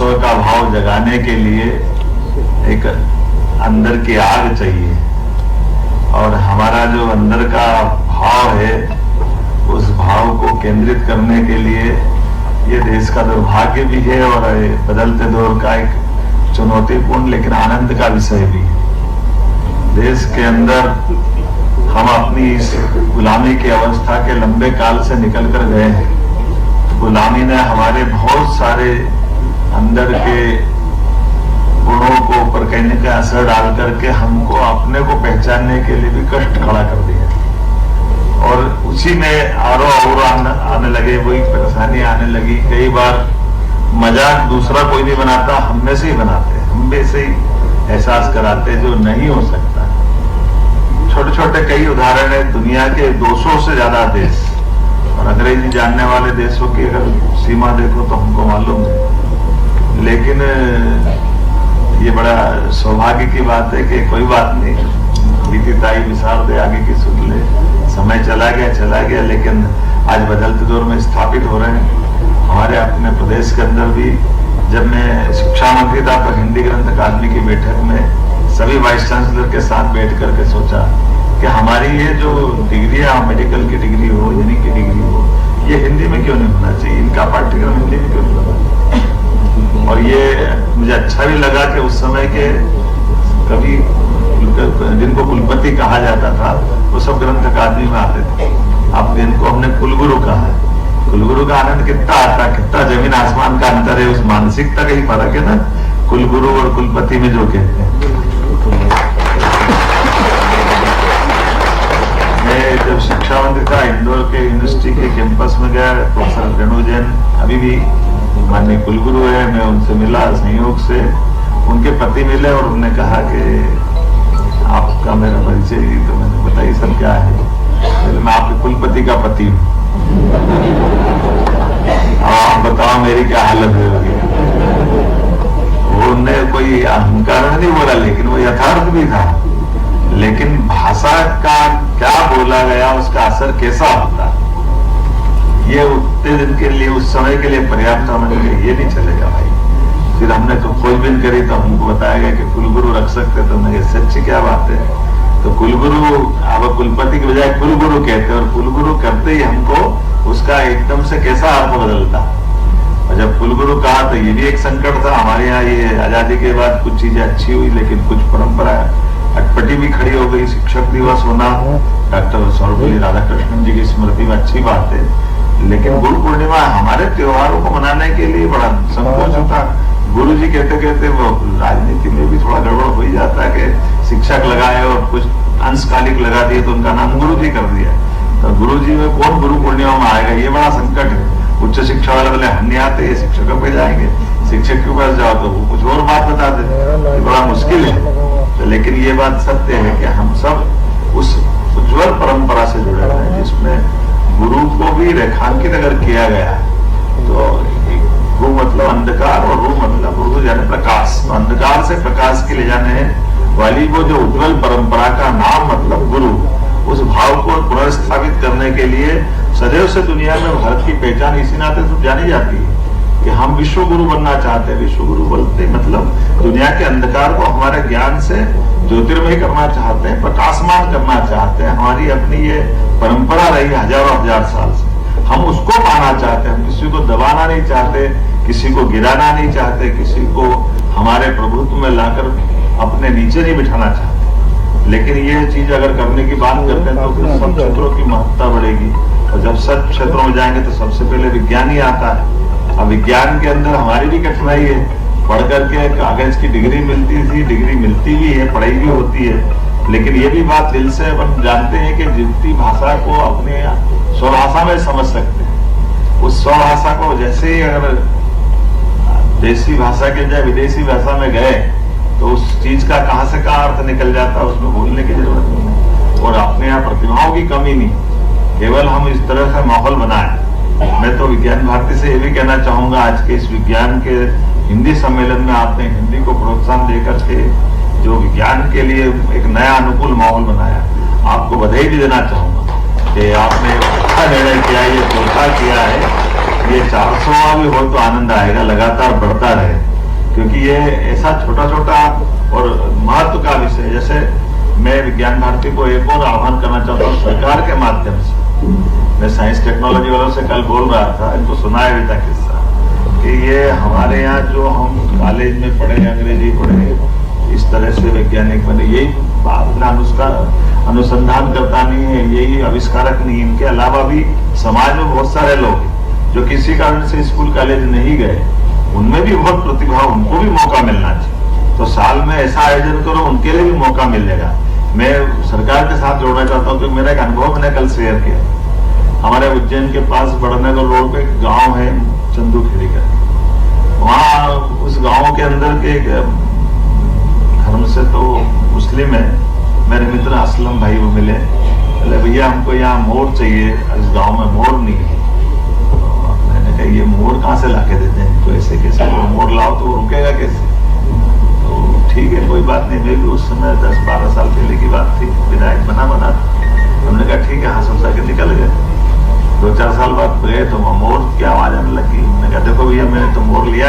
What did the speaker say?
उत्सव का भाव जगाने के लिए एक अंदर की आग चाहिए, और हमारा जो अंदर का भाव है उस भाव को केंद्रित करने के लिए ये देश का दुर्भाग्य भी है और बदलते दौर का एक चुनौतीपूर्ण लेकिन आनंद का विषय भी है। देश के अंदर हम अपनी इस गुलामी की अवस्था के लंबे काल से निकल कर गए हैं। गुलामी ने हमारे बहुत सारे अंदर के गुणों को ऊपर कहने का असर डाल करके हमको अपने को पहचानने के लिए भी कष्ट खड़ा कर दिया, और उसी में और आने लगे, वही परेशानी आने लगी। कई बार मजाक दूसरा कोई नहीं बनाता, हम में से ही बनाते हैं, हम में से ही एहसास कराते जो नहीं हो सकता। छोटे छोटे कई उदाहरण है, दुनिया के 200 से ज्यादा देश और अंग्रेजी जानने वाले देशों की अगर सीमा देखो तो हमको मालूम है। लेकिन ये बड़ा सौभाग्य की बात है कि कोई बात नहीं, बीती ताई विसार दे, आगे की सुन ले, समय चला गया, लेकिन आज बदलते दौर में स्थापित हो रहे हैं। हमारे अपने प्रदेश के अंदर भी जब मैं शिक्षा मंत्री था तो हिंदी ग्रंथ अकादमी की बैठक में सभी वाइस चांसलर के साथ बैठ करके सोचा कि हमारी ये जो डिग्री है, मेडिकल की डिग्री हो, इंजीनियरिंग की डिग्री हो, ये हिंदी में क्यों नहीं होना चाहिए, इनका पाठ्यक्रम हिंदी में क्यों नहीं होना। और ये मुझे अच्छा भी लगा कि उस समय के कभी जिनको कुलपति कहा जाता था वो सब ग्रंथ अकादमी में आते थे। अब जिनको हमने कुलगुरु कहा है, कुलगुरु का आनंद कितना आता, कितना जमीन आसमान का अंतर है, उस मानसिकता का ही फर्क है ना, कुलगुरु और कुलपति में जो कहते हैं। मैं जब शिक्षा मंत्री था इंदौर के यूनिवर्सिटी के कैंपस में गया, प्रोफेसर रेणु जैन अभी भी माननीय कुलगुरु है, मैं उनसे मिला संयोग से, उनके पति मिले और उन्होंने कहा कि आपका मेरा परिचय, तो मैंने बताइए सर क्या है, मैं आपके कुलपति का पति हूँ, आप बताओ मेरी क्या हालत होगी। उन्होंने कोई अहंकार नहीं बोला, लेकिन वो यथार्थ भी था। लेकिन भाषा का क्या बोला गया, उसका असर कैसा होता, ये उतने दिन के लिए, उस समय के लिए पर्याप्त होना चाहिए, ये नहीं चलेगा भाई। फिर हमने तो खोजबीन करी तो हमको बताया गया कि कुलगुरु रख सकते, तो मैं सच्ची क्या बात है, तो कुलगुरु अब कुलपति की बजाय कुलगुरु कहते, और कुलगुरु करते ही हमको उसका एकदम से कैसा अर्थ बदलता। और जब कुलगुरु कहा तो ये भी एक संकट था। हमारे यहाँ ये आजादी के बाद कुछ चीजें अच्छी हुई, लेकिन कुछ परंपरा अटपटी भी खड़ी हो गई। शिक्षक दिवस होना डॉक्टर सर्वपल्ली राधाकृष्णन जी की स्मृति में अच्छी बात है, लेकिन गुरु पूर्णिमा हमारे त्योहारों को मनाने के लिए बड़ा संकोच होता। गुरु जी कहते कहते वो राजनीति में भी थोड़ा गड़बड़ हो ही जाता है कि शिक्षक लगाए और कुछ अंशकालिक लगा दिए तो उनका नाम गुरु जी कर दिया। तो गुरु जी में कौन गुरु पूर्णिमा में आएगा, ये बड़ा संकट है। उच्च शिक्षा वाले बोले हम नहीं आते, ये शिक्षकों पे जाएंगे, शिक्षक के पास जाओ तो वो कुछ और बात बता देते, बड़ा मुश्किल है। तो लेकिन ये बात सत्य है कि हम सब उस उज्ज्वल परंपरा से जुड़े हुए हैं जिसमें गुरु को भी रेखांकित अगर किया गया है। तो गु मतलब अंधकार और रू मतलब रू यानी प्रकाश, तो अंधकार से प्रकाश के ले जाने वाली वो जो उज्ज्वल परंपरा का नाम मतलब गुरु, उस भाव को पुनर्स्थापित करने के लिए सदैव से दुनिया में भारत की पहचान इसी नाते तो जानी जाती है कि हम विश्व गुरु बनना चाहते हैं। विश्व गुरु बोलते मतलब दुनिया के अंधकार को हमारे ज्ञान से ज्योतिर्मय करना चाहते हैं, प्रकाशमान करना चाहते हैं। हमारी अपनी ये परंपरा रही हजारों हजार साल से, हम उसको पाना चाहते हैं। हम किसी को दबाना नहीं चाहते, किसी को गिराना नहीं चाहते, किसी को हमारे प्रभुत्व में लाकर अपने नीचे नहीं बिठाना चाहते। लेकिन ये चीज अगर करने की बात करते हैं तो फिर सब क्षेत्रों की महत्ता बढ़ेगी, और जब सब क्षेत्रों में जाएंगे तो सबसे पहले विज्ञान ही आता है। अब विज्ञान के अंदर हमारी भी कठिनाई है, पढ़ करके कागज की डिग्री मिलती थी, डिग्री मिलती भी है, पढ़ाई भी होती है, लेकिन ये भी बात दिल से अपन जानते हैं कि जितनी भाषा को अपने स्वभाषा में समझ सकते हैं, उस स्वभाषा को जैसे ही अगर देसी भाषा के बजाय विदेशी भाषा में गए तो उस चीज का कहां से कहां अर्थ निकल जाता है, उसमें भूलने की जरूरत नहीं। और अपने यहाँ प्रतिभाओं की कमी नहीं, केवल हम इस तरह का माहौल बनाए। मैं तो विज्ञान भारती से ये भी कहना चाहूंगा, आज के इस विज्ञान के हिंदी सम्मेलन में आपने हिंदी को प्रोत्साहन देकर के जो विज्ञान के लिए एक नया अनुकूल माहौल बनाया, आपको बधाई भी देना चाहूंगा कि आपने अच्छा निर्णय किया, ये चौथा किया है। ये 400वां भी हो तो आनंद आएगा, लगातार बढ़ता रहे। क्योंकि ये ऐसा छोटा छोटा और महत्व का विषय, जैसे मैं विज्ञान भारती को एक और आह्वान करना चाहता हूँ सरकार के माध्यम से। मैं साइंस टेक्नोलॉजी वालों से कल बोल रहा था, इनको सुनाया भी था किस्सा कि ये हमारे यहाँ जो हम कॉलेज में पढ़े, अंग्रेजी पढ़े, इस तरह से वैज्ञानिक बने, यही अनुसंधान करता नहीं है, यही आविष्कारक नहीं। इनके अलावा भी समाज में बहुत सारे लोग जो किसी कारण से स्कूल कॉलेज नहीं गए, उनमें भी बहुत प्रतिभा, उनको भी मौका मिलना चाहिए। तो साल में ऐसा आयोजन करो, उनके लिए भी मौका मिल जाएगा। मैं सरकार के साथ जोड़ना चाहता हूँ, क्योंकि मेरा एक अनुभव मैंने कल शेयर किया। हमारे उज्जैन के पास बड़नगर रोड पे गांव है चंदूखेड़ी का, वहाँ उस गांव के अंदर के धर्म से तो मुस्लिम है, मेरे मित्र असलम भाई वो मिले, बोले भैया हमको यहाँ मोर चाहिए, इस गांव में मोर नहीं है। तो मैंने कहा ये मोर कहाँ से लाके देते हैं, तो ऐसे कैसे मोर लाओ तो वो रुकेगा कैसे। तो ठीक है कोई बात नहीं, मैं भी उस समय 10-12 साल पहले की बात थी, विधायक बना हमने कहा ठीक है, हंस हंसा के निकल गए। 2-4 साल बाद गए तो मोर की आवाज आने लगी। मैंने कहा देखो भैया मैंने तो मोर लिया